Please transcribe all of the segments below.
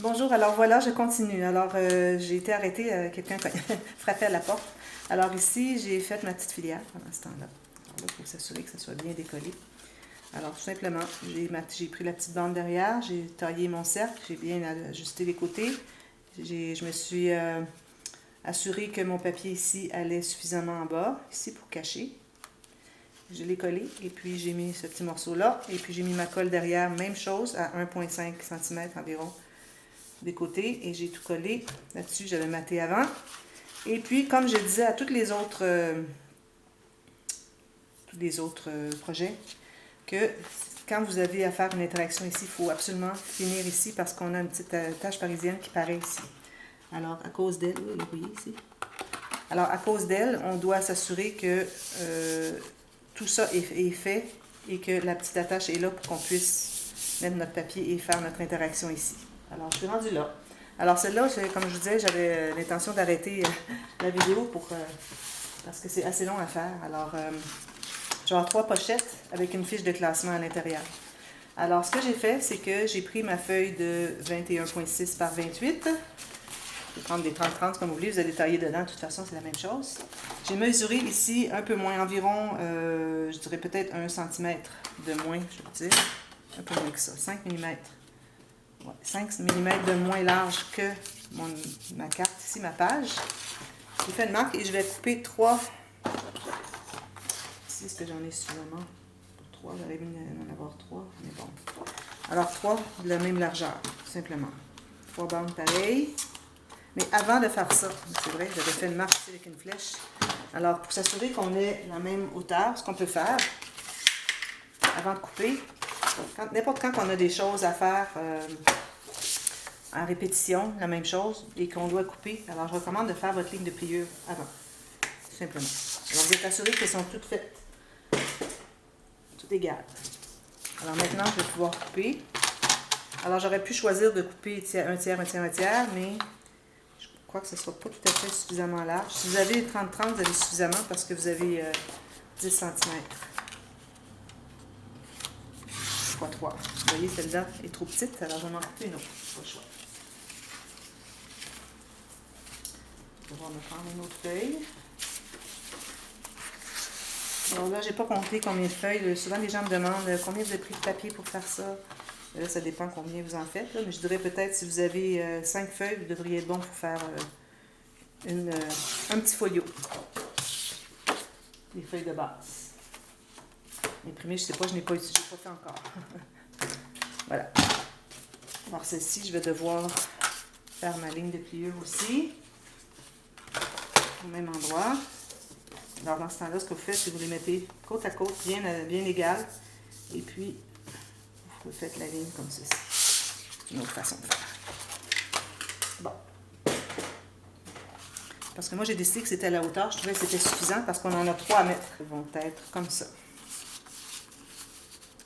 Bonjour, alors voilà, je continue. Alors, j'ai été arrêtée, quelqu'un frappait à la porte. Alors ici, j'ai fait ma petite filière pendant ce temps-là. Alors là, il faut s'assurer que ça soit bien décollé. Alors, tout simplement, j'ai pris la petite bande derrière, j'ai taillé mon cercle, j'ai bien ajusté les côtés. Je me suis assurée que mon papier ici allait suffisamment en bas, ici pour cacher. Je l'ai collé et puis j'ai mis ce petit morceau-là. Et puis j'ai mis ma colle derrière, même chose, à 1,5 cm environ des côtés. Et j'ai tout collé. Là-dessus, j'avais maté avant. Et puis, comme je disais à tous les autres projets, que quand vous avez à faire une interaction ici, il faut absolument finir ici parce qu'on a une petite tache parisienne qui paraît ici. Alors, à cause d'elle, vous voyez ici. Alors, à cause d'elle, on doit s'assurer que tout ça est fait et que la petite attache est là pour qu'on puisse mettre notre papier et faire notre interaction ici. Alors, je suis rendue là. Alors, celle-là, comme je vous disais, j'avais l'intention d'arrêter la vidéo parce que c'est assez long à faire. Alors, je vais avoir 3 pochettes avec une fiche de classement à l'intérieur. Alors, ce que j'ai fait, c'est que j'ai pris ma feuille de 21,6 par 28. Je vais prendre des 30-30 comme vous voulez, vous allez tailler dedans, de toute façon, c'est la même chose. J'ai mesuré ici un peu moins, environ, je dirais peut-être 1 cm de moins, je veux dire. Un peu moins que ça, 5 mm. Ouais, 5 mm de moins large que ma carte ici, ma page. J'ai fait une marque et je vais couper 3. Ici, est-ce que j'en ai suffisamment pour 3? J'aurais aimé en avoir 3, mais bon. Alors, 3 de la même largeur, tout simplement. 3 bandes pareilles. Mais avant de faire ça, c'est vrai, j'avais fait une marque ici avec une flèche. Alors, pour s'assurer qu'on ait la même hauteur, ce qu'on peut faire, avant de couper, n'importe quand on a des choses à faire en répétition, la même chose, et qu'on doit couper, alors je recommande de faire votre ligne de pliure avant, tout simplement. Alors, vous êtes assuré qu'elles sont toutes faites, toutes égales. Alors maintenant, je vais pouvoir couper. Alors, j'aurais pu choisir de couper un tiers, un tiers, un tiers, mais je crois que ce ne sera pas tout à fait suffisamment large. Si vous avez 30-30, vous avez suffisamment parce que vous avez 10 cm. X 3. Vous voyez, celle-là est trop petite, alors je vais m'en couper une autre. Pas le choix. Je vais pouvoir me prendre une autre feuille. Alors là, j'ai pas compté combien de feuilles. Souvent, les gens me demandent combien vous avez pris de papier pour faire ça. Là, ça dépend combien vous en faites. Là. Mais je dirais peut-être si vous avez 5 feuilles, vous devriez être bon pour faire un petit folio. Les feuilles de base. Imprimé, je ne sais pas, je n'ai pas utilisé, je n'ai pas fait encore. Voilà. Alors celle-ci, je vais devoir faire ma ligne de pliure aussi. Au même endroit. Alors dans ce temps-là, ce que vous faites, c'est que vous les mettez côte à côte, bien égales. Et puis, vous faites la ligne comme ceci. C'est une autre façon de faire. Bon. Parce que moi, j'ai décidé que c'était à la hauteur. Je trouvais que c'était suffisant parce qu'on en a 3 à mettre. Ils vont être comme ça.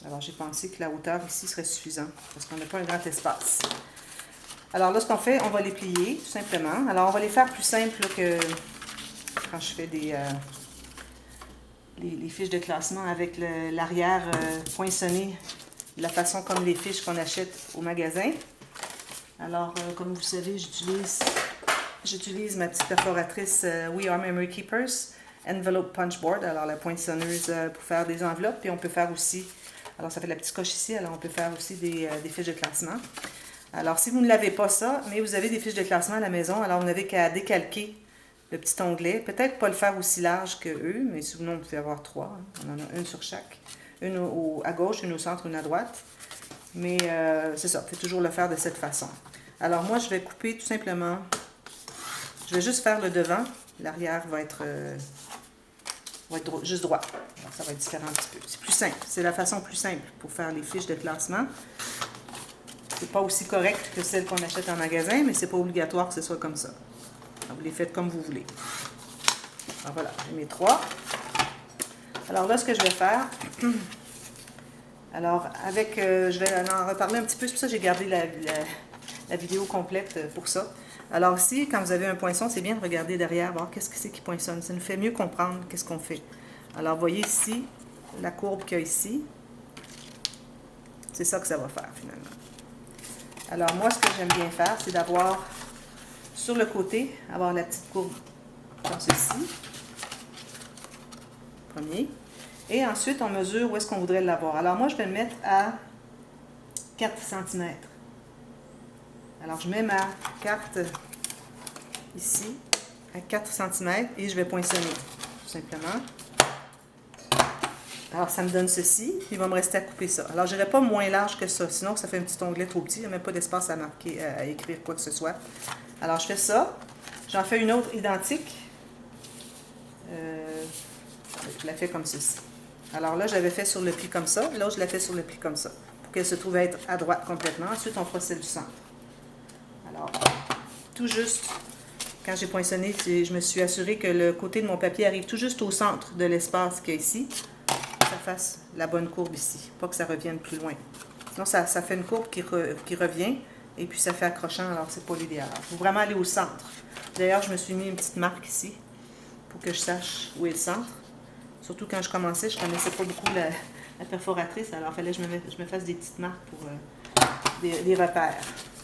Alors, j'ai pensé que la hauteur ici serait suffisante parce qu'on n'a pas un grand espace. Alors là, ce qu'on fait, on va les plier, tout simplement. Alors, on va les faire plus simple là, que quand je fais les fiches de classement avec l'arrière poinçonné de la façon comme les fiches qu'on achète au magasin. Alors, comme vous le savez, j'utilise ma petite perforatrice We Are Memory Keepers Envelope Punch Board, alors la poinçonneuse pour faire des enveloppes. Puis on peut faire aussi, alors ça fait la petite coche ici, alors on peut faire aussi des fiches de classement. Alors, si vous ne l'avez pas ça, mais vous avez des fiches de classement à la maison, alors vous n'avez qu'à décalquer le petit onglet. Peut-être pas le faire aussi large que eux, mais sinon, vous pouvez avoir 3. Hein. On en a une sur chaque. Une à gauche, une au centre, une à droite. Mais c'est ça, vous pouvez toujours le faire de cette façon. Alors, moi, je vais couper tout simplement. Je vais juste faire le devant. L'arrière va être juste droit. Alors, ça va être différent un petit peu. C'est plus simple. C'est la façon plus simple pour faire les fiches de classement. C'est pas aussi correct que celles qu'on achète en magasin, mais c'est pas obligatoire que ce soit comme ça. Alors, vous les faites comme vous voulez. Alors voilà, j'ai mes 3. Alors là, ce que je vais faire, alors avec, je vais en reparler un petit peu, c'est pour ça que j'ai gardé la vidéo complète pour ça. Alors ici, quand vous avez un poinçon, c'est bien de regarder derrière, voir qu'est-ce que c'est qui poinçonne. Ça nous fait mieux comprendre qu'est-ce qu'on fait. Alors, vous voyez ici, la courbe qu'il y a ici, c'est ça que ça va faire finalement. Alors moi, ce que j'aime bien faire, c'est d'avoir sur le côté, avoir la petite courbe comme ceci. Premier. Et ensuite, on mesure où est-ce qu'on voudrait l'avoir. Alors moi, je vais le mettre à 4 cm. Alors je mets ma carte ici à 4 cm et je vais poinçonner, tout simplement. Alors ça me donne ceci, il va me rester à couper ça. Alors je n'irai pas moins large que ça, sinon ça fait un petit onglet trop petit, il n'y a même pas d'espace à marquer, à écrire quoi que ce soit. Alors je fais ça, j'en fais une autre identique. Je la fais comme ceci. Alors là, j'avais fait sur le pli comme ça, là je la fais sur le pli comme ça, pour qu'elle se trouve être à droite complètement. Ensuite, on fera celle du centre. Alors, tout juste, quand j'ai poinçonné, je me suis assurée que le côté de mon papier arrive tout juste au centre de l'espace qu'il y a ici, que ça fasse la bonne courbe ici, pas que ça revienne plus loin. Sinon, ça fait une courbe qui revient, et puis ça fait accrochant, alors c'est pas l'idéal. Il faut vraiment aller au centre. D'ailleurs, je me suis mis une petite marque ici, pour que je sache où est le centre. Surtout quand je commençais, je ne connaissais pas beaucoup la perforatrice, alors il fallait que je me fasse des petites marques pour des repères.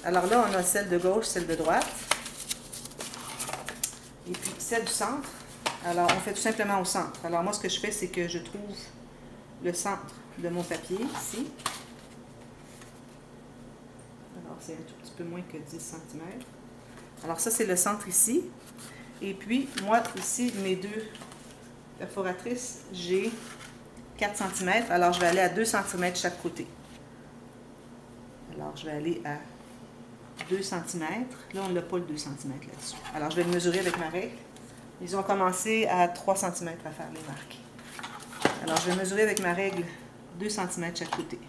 Alors là, on a celle de gauche, celle de droite. Et puis celle du centre. Alors, on fait tout simplement au centre. Alors moi, ce que je fais, c'est que je trouve le centre de mon papier, ici. Alors, c'est un tout petit peu moins que 10 cm. Alors ça, c'est le centre ici. Et puis, moi, ici, mes deux perforatrices, j'ai 4 cm. Alors, je vais aller à 2 cm chaque côté. Alors, je vais aller à 2 cm. Là, on n'a pas le 2 cm là-dessus. Alors, je vais le mesurer avec ma règle. Ils ont commencé à 3 cm à faire les marques. Alors, je vais mesurer avec ma règle 2 cm chaque côté.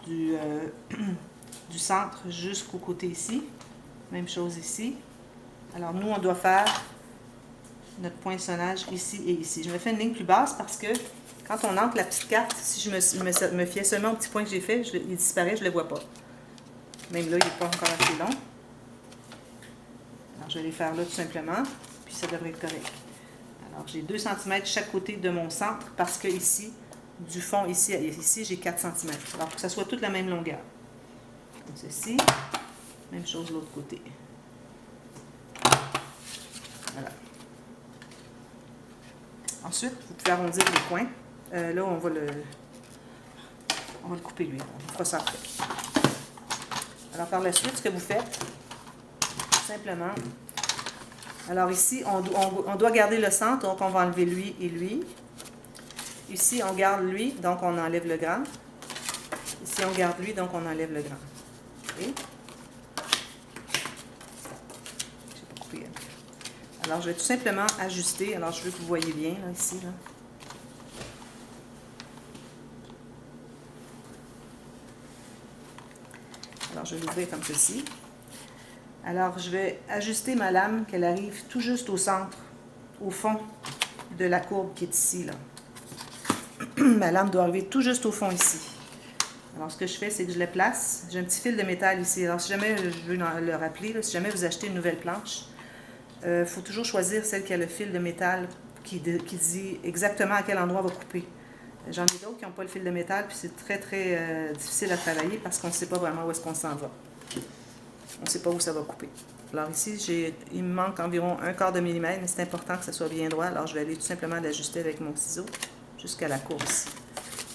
Du centre jusqu'au côté ici. Même chose ici. Alors, nous, on doit faire notre poinçonnage ici et ici. Je me fais une ligne plus basse parce que quand on entre la petite carte, si je me fiais seulement au petit point que j'ai fait, il disparaît, je ne le vois pas. Même là, il n'est pas encore assez long. Alors, je vais les faire là tout simplement, puis ça devrait être correct. Alors, j'ai 2 cm chaque côté de mon centre parce que ici, du fond, ici j'ai 4 cm. Alors, pour que ça soit toute la même longueur. Comme ceci. Même chose de l'autre côté. Voilà. Ensuite, vous pouvez arrondir les coins. Là, on va le couper lui. On fera ça après. Alors, par la suite, ce que vous faites, simplement, alors ici, on doit garder le centre, donc on va enlever lui et lui. Ici, on garde lui, donc on enlève le grand. Ici, on garde lui, donc on enlève le grand. Okay? J'ai pas coupé. Alors, je vais tout simplement ajuster. Alors, je veux que vous voyez bien, là, ici, là. Alors, je vais l'ouvrir comme ceci. Alors, je vais ajuster ma lame, qu'elle arrive tout juste au centre, au fond de la courbe qui est ici, là. Ma lame doit arriver tout juste au fond ici. Alors, ce que je fais, c'est que je le place. J'ai un petit fil de métal ici. Alors, si jamais, je veux le rappeler, là, si jamais vous achetez une nouvelle planche, il faut toujours choisir celle qui a le fil de métal qui dit exactement à quel endroit on va couper. J'en ai d'autres qui n'ont pas le fil de métal, puis c'est très, très difficile à travailler parce qu'on ne sait pas vraiment où est-ce qu'on s'en va. On ne sait pas où ça va couper. Alors ici, il me manque environ 1/4 de millimètre, mais c'est important que ça soit bien droit. Alors, je vais aller tout simplement l'ajuster avec mon ciseau jusqu'à la courbe ici.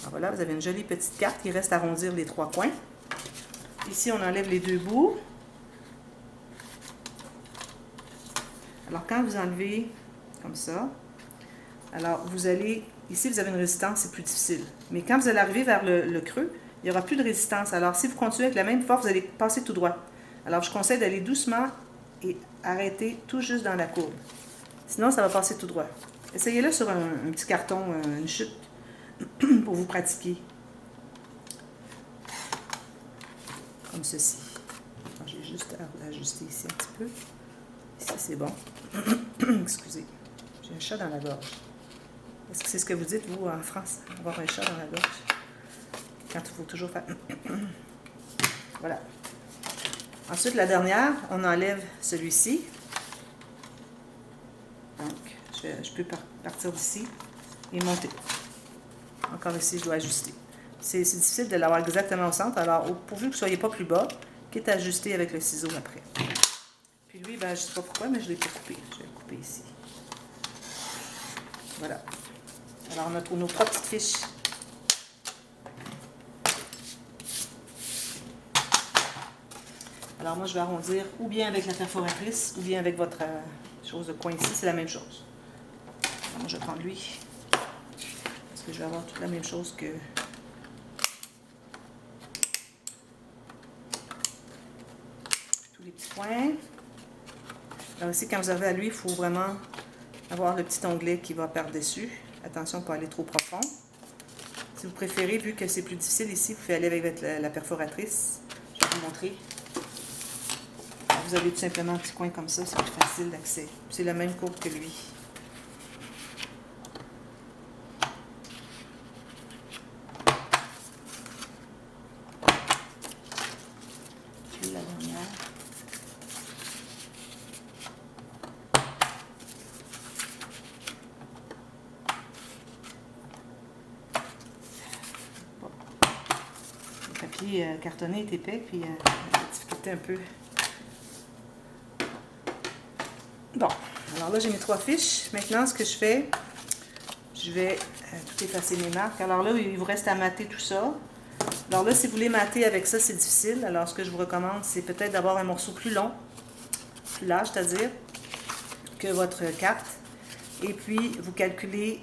Alors voilà, vous avez une jolie petite carte. Il reste à arrondir les 3 coins. Ici, on enlève les 2 bouts. Alors, quand vous enlevez comme ça, alors vous allez... Ici, vous avez une résistance, c'est plus difficile. Mais quand vous allez arriver vers le creux, il n'y aura plus de résistance. Alors, si vous continuez avec la même force, vous allez passer tout droit. Alors, je conseille d'aller doucement et arrêter tout juste dans la courbe. Sinon, ça va passer tout droit. Essayez-le sur un petit carton, une chute, pour vous pratiquer. Comme ceci. J'ai juste à ajuster ici un petit peu. Ici, c'est bon. Excusez. J'ai un chat dans la gorge. Est-ce que c'est ce que vous dites, vous, en France, avoir un chat dans la gorge? Quand il faut toujours faire... Voilà. Ensuite, la dernière, on enlève celui-ci. Donc, je peux partir d'ici et monter. Encore ici, je dois ajuster. c'est difficile de l'avoir exactement au centre. Alors, pourvu que vous ne soyez pas plus bas, quitte à ajuster avec le ciseau après. Puis lui, ben, je ne sais pas pourquoi, mais je ne l'ai pas coupé. Je vais le couper ici. Voilà. Alors, on a nos 3 petites fiches. Alors, moi, je vais arrondir ou bien avec la perforatrice ou bien avec votre chose de coin ici. C'est la même chose. Alors, moi, je vais prendre lui. Parce que je vais avoir toute la même chose que... tous les petits points. Là aussi, quand vous avez à lui, il faut vraiment avoir le petit onglet qui va par-dessus. Attention, pas aller trop profond. Si vous préférez, vu que c'est plus difficile ici, vous pouvez aller avec la perforatrice. Je vais vous montrer. Alors, vous avez tout simplement un petit coin comme ça, c'est plus facile d'accès. C'est la même courbe que lui. Puis la dernière. Le papier cartonné est épais, puis la difficulté un peu. Bon, alors là j'ai mes 3 fiches. Maintenant, ce que je fais, je vais tout effacer mes marques. Alors là, il vous reste à mater tout ça. Alors là, si vous voulez mater avec ça, c'est difficile. Alors ce que je vous recommande, c'est peut-être d'avoir un morceau plus long, plus large, c'est-à-dire que votre carte. Et puis, vous calculez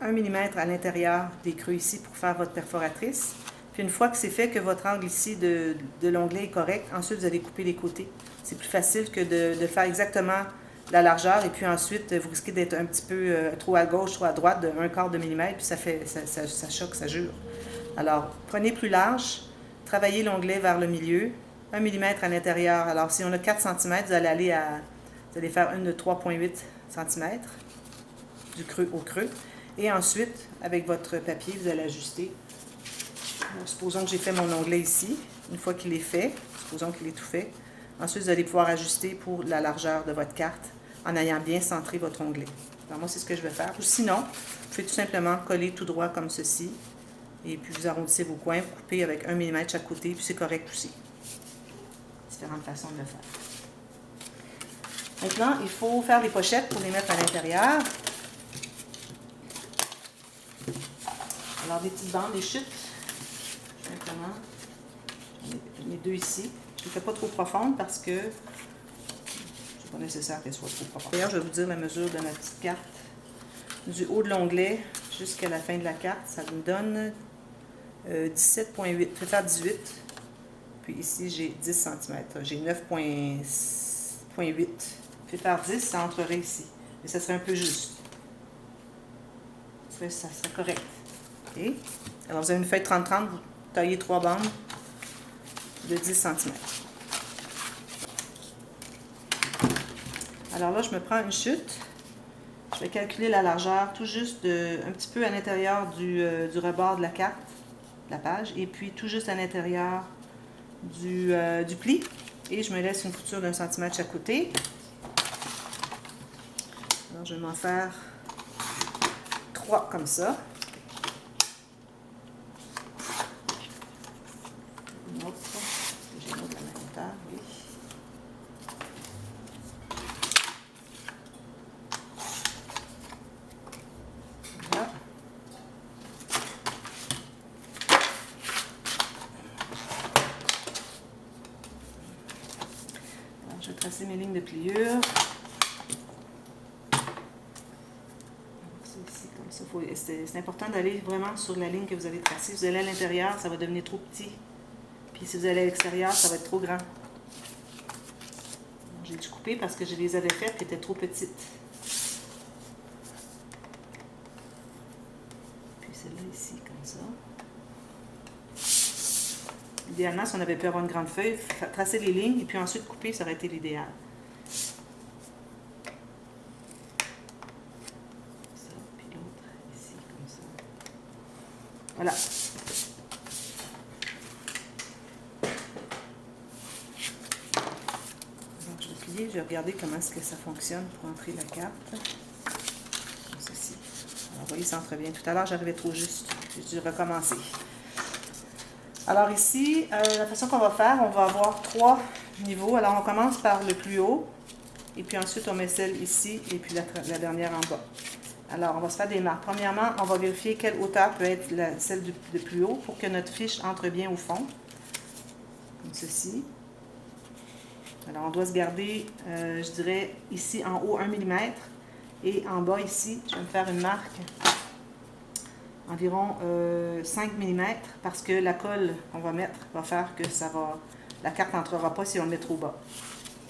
1 mm à l'intérieur des creux ici pour faire votre perforatrice. Puis une fois que c'est fait, que votre angle ici de l'onglet est correct, ensuite vous allez couper les côtés. C'est plus facile que de faire exactement la largeur et puis ensuite vous risquez d'être un petit peu trop à gauche, trop à droite, de 1/4 de millimètre, puis ça choque, ça jure. Alors, prenez plus large, travaillez l'onglet vers le milieu, 1 mm à l'intérieur. Alors, si on a 4 cm, vous allez faire une de 3,8 cm du creux au creux. Et ensuite, avec votre papier, vous allez ajuster. Alors, supposons que j'ai fait mon onglet ici. Une fois qu'il est fait, supposons qu'il est tout fait, ensuite, vous allez pouvoir ajuster pour la largeur de votre carte en ayant bien centré votre onglet. Alors, moi, c'est ce que je vais faire. Ou sinon, vous pouvez tout simplement coller tout droit comme ceci. Et puis, vous arrondissez vos coins, vous coupez avec 1 mm chaque côté, puis c'est correct aussi. Différentes façons de le faire. Maintenant, il faut faire les pochettes pour les mettre à l'intérieur. Alors, des petites bandes, des chutes, simplement. J'en ai 2 ici. Je ne les fais pas trop profondes parce que c'est pas nécessaire qu'elles soient trop profondes. D'ailleurs, je vais vous dire la mesure de ma petite carte. Du haut de l'onglet jusqu'à la fin de la carte, ça me donne 17,8. Je vais faire 18. Puis ici, j'ai 10 cm. J'ai 9,8. Je vais faire 10, ça entrerait ici. Mais ça serait un peu juste. Ça serait correct. Okay. Alors, vous avez une feuille 30-30, vous taillez 3 bandes de 10 cm. Alors là, je me prends une chute. Je vais calculer la largeur tout juste un petit peu à l'intérieur du rebord de la carte, de la page, et puis tout juste à l'intérieur du pli. Et je me laisse une couture d'1 cm chaque côté. Alors, je vais m'en faire 3 comme ça. Une autre. J'ai une autre à la hauteur, oui. Voilà. Alors, je vais tracer mes lignes de pliure. C'est important d'aller vraiment sur la ligne que vous avez tracée. Si vous allez à l'intérieur, ça va devenir trop petit. Puis si vous allez à l'extérieur, ça va être trop grand. J'ai dû couper parce que je les avais faites qui étaient trop petites. Puis celle-là ici, comme ça. Idéalement, si on avait pu avoir une grande feuille, tracer les lignes et puis ensuite couper, ça aurait été l'idéal. Voilà. Donc, je vais plier, je vais regarder comment est-ce que ça fonctionne pour entrer la carte. Comme ceci. Alors, vous voyez, ça entre bien. Tout à l'heure, j'arrivais trop juste. J'ai dû recommencer. Alors ici, la façon qu'on va faire, on va avoir 3 niveaux. Alors on commence par le plus haut, et puis ensuite on met celle ici, et puis la dernière en bas. Alors on va se faire des marques. Premièrement, on va vérifier quelle hauteur peut être celle de plus haut pour que notre fiche entre bien au fond, comme ceci. Alors on doit se garder, je dirais, ici en haut 1 mm, et en bas ici, je vais me faire une marque environ 5 mm, parce que la colle qu'on va mettre va faire que la carte n'entrera pas si on le met trop bas,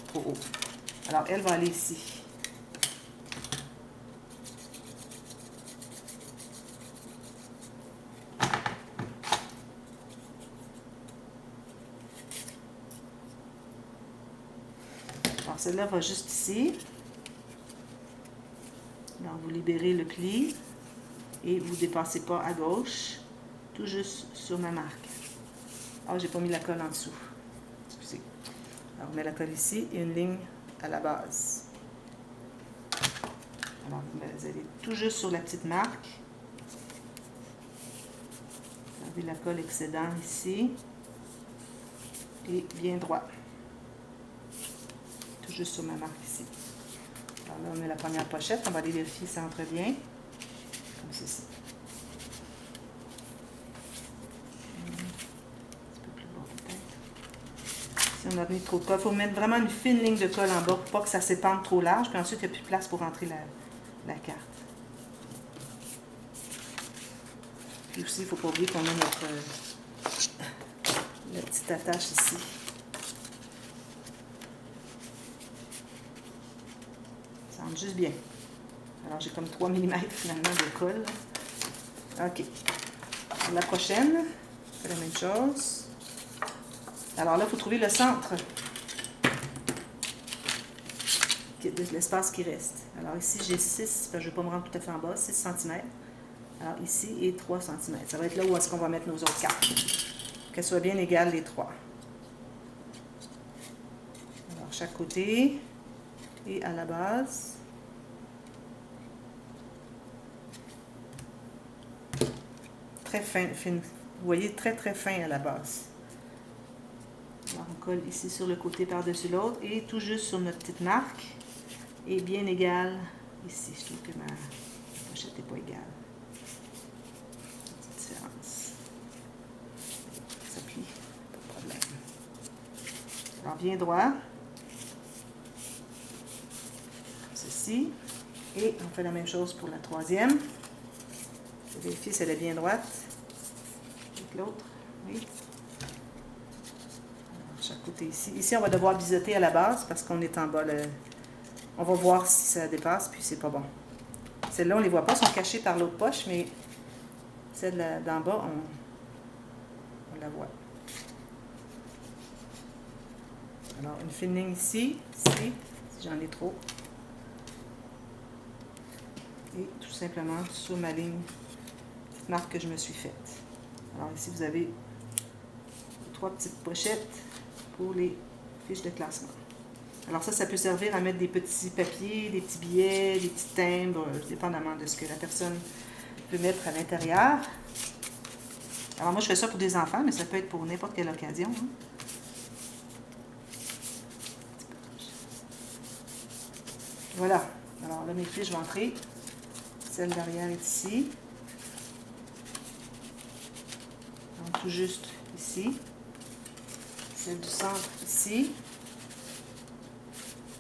trop haut. Alors elle va aller ici. Alors celle-là va juste ici. Alors vous libérez le pli. Et vous ne dépassez pas à gauche, tout juste sur ma marque. Ah, j'ai pas mis la colle en dessous. Excusez. Alors, on met la colle ici et une ligne à la base. Alors, vous allez tout juste sur la petite marque. Vous avez la colle excédent ici. Et bien droit. Tout juste sur ma marque ici. Alors là, on met la première pochette. On va aller vérifier si ça entre bien. Comme ceci. Un petit peu plus bas peut-être. Si on a mis trop de colle, il faut mettre vraiment une fine ligne de colle en bas pour pas que ça s'épande trop large. Puis ensuite, il n'y a plus de place pour rentrer la carte. Puis aussi, il ne faut pas oublier qu'on a la petite attache ici. Ça rentre juste bien. Alors, j'ai comme 3 mm finalement de colle. OK. Pour la prochaine, on fait la même chose. Alors là, il faut trouver le centre de l'espace qui reste. Alors ici, j'ai 6, je ne vais pas me rendre tout à fait en bas, 6 cm. Alors ici, et 3 cm. Ça va être là où est-ce qu'on va mettre nos autres cartes. Qu'elles soient bien égales les 3. Alors, chaque côté et à la base. Très fin, vous voyez, très très fin à la base. Alors on colle ici sur le côté par-dessus l'autre et tout juste sur notre petite marque et bien égale ici. Je trouve que ma pochette n'est pas égale. Petite différence. Ça plie, pas de problème. Alors bien droit, comme ceci. Et on fait la même chose pour la troisième. Je vérifie si elle est bien droite. Avec l'autre, oui. Alors, chaque côté ici. Ici, on va devoir biseauter à la base parce qu'on est en bas. On va voir si ça dépasse, puis c'est pas bon. Celles-là, on ne les voit pas, elles sont cachées par l'autre poche, mais celle d'en bas, on la voit. Alors, une fine ligne ici, si j'en ai trop. Et tout simplement sur ma ligne marque que je me suis faite. Alors ici, vous avez 3 petites pochettes pour les fiches de classement. Alors ça peut servir à mettre des petits papiers, des petits billets, des petits timbres, dépendamment de ce que la personne peut mettre à l'intérieur. Alors moi, je fais ça pour des enfants, mais ça peut être pour n'importe quelle occasion. Hein. Voilà. Alors là, mes fiches vont entrer. Celle derrière est ici. Donc, tout juste ici. Celle du centre ici.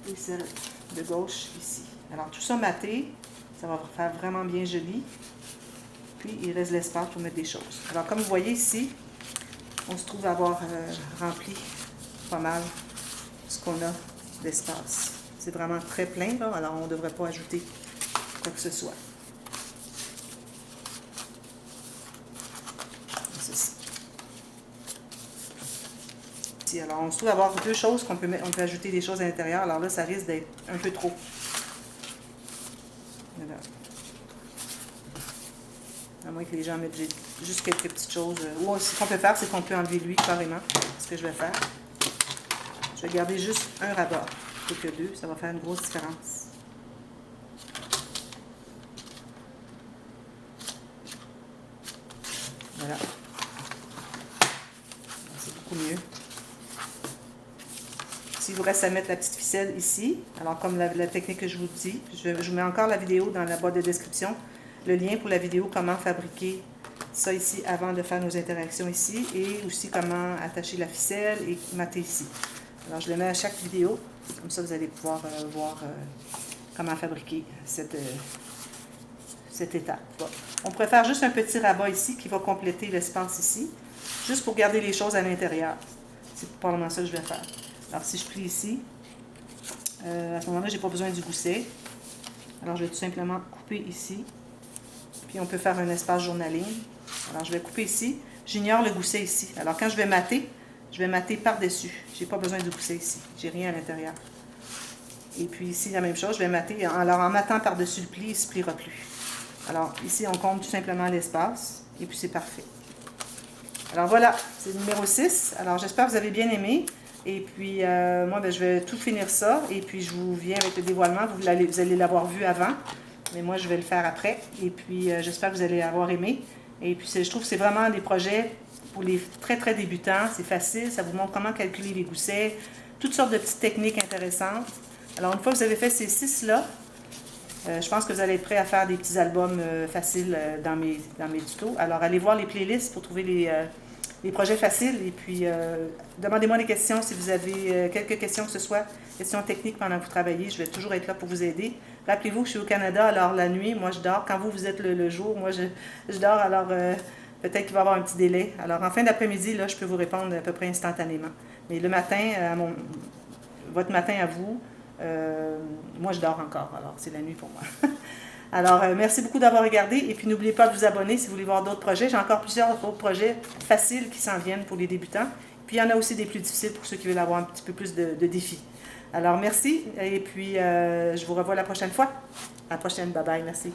Et celle de gauche ici. Alors, tout ça maté, ça va faire vraiment bien joli. Puis, il reste l'espace pour mettre des choses. Alors, comme vous voyez ici, on se trouve avoir rempli pas mal ce qu'on a d'espace. C'est vraiment très plein, là, alors on ne devrait pas ajouter quoi que ce soit. Alors, on se trouve avoir 2 choses qu'on peut mettre, on peut ajouter des choses à l'intérieur. Alors là, ça risque d'être un peu trop. Voilà. À moins que les gens mettent juste quelques petites choses. Ou ce qu'on peut faire, c'est qu'on peut enlever lui carrément. C'est ce que je vais faire. Je vais garder juste un rabat plutôt que 2. Ça va faire une grosse différence. Voilà. C'est beaucoup mieux. S'il vous reste à mettre la petite ficelle ici, alors comme la technique que je vous dis, je vous mets encore la vidéo dans la boîte de description, le lien pour la vidéo comment fabriquer ça ici avant de faire nos interactions ici, et aussi comment attacher la ficelle et mater ici. Alors je le mets à chaque vidéo, comme ça vous allez pouvoir voir comment fabriquer cette étape. Bon. On pourrait faire juste un petit rabat ici qui va compléter l'espace ici, juste pour garder les choses à l'intérieur. C'est probablement ça que je vais faire. Alors, si je plie ici, à ce moment-là, je n'ai pas besoin du gousset. Alors, je vais tout simplement couper ici. Puis, on peut faire un espace journaling. Alors, je vais couper ici. J'ignore le gousset ici. Alors, quand je vais mater par-dessus. Je n'ai pas besoin du gousset ici. Je n'ai rien à l'intérieur. Et puis, ici, la même chose. Je vais mater. Alors, en matant par-dessus le pli, il ne se pliera plus. Alors, ici, on compte tout simplement l'espace. Et puis, c'est parfait. Alors, voilà. C'est le numéro 6. Alors, j'espère que vous avez bien aimé. Et puis, moi, je vais tout finir ça. Et puis, je vous viens avec le dévoilement. Vous allez l'avoir vu avant. Mais moi, je vais le faire après. Et puis, j'espère que vous allez avoir aimé. Et puis, je trouve que c'est vraiment des projets pour les très, très débutants. C'est facile. Ça vous montre comment calculer les goussets. Toutes sortes de petites techniques intéressantes. Alors, une fois que vous avez fait ces 6-là, je pense que vous allez être prêt à faire des petits albums faciles dans mes tutos. Alors, allez voir les playlists pour trouver les projets faciles. Et puis, demandez-moi des questions si vous avez quelques questions, que ce soit questions techniques pendant que vous travaillez. Je vais toujours être là pour vous aider. Rappelez-vous que je suis au Canada, alors la nuit, moi je dors. Quand vous êtes le jour, moi je dors, alors peut-être qu'il va y avoir un petit délai. Alors, en fin d'après-midi, là, je peux vous répondre à peu près instantanément. Mais le matin, votre matin à vous, moi je dors encore, alors c'est la nuit pour moi. Alors, merci beaucoup d'avoir regardé. Et puis, n'oubliez pas de vous abonner si vous voulez voir d'autres projets. J'ai encore plusieurs autres projets faciles qui s'en viennent pour les débutants. Puis, il y en a aussi des plus difficiles pour ceux qui veulent avoir un petit peu plus de défis. Alors, merci. Et puis, je vous revois la prochaine fois. À la prochaine. Bye bye. Merci.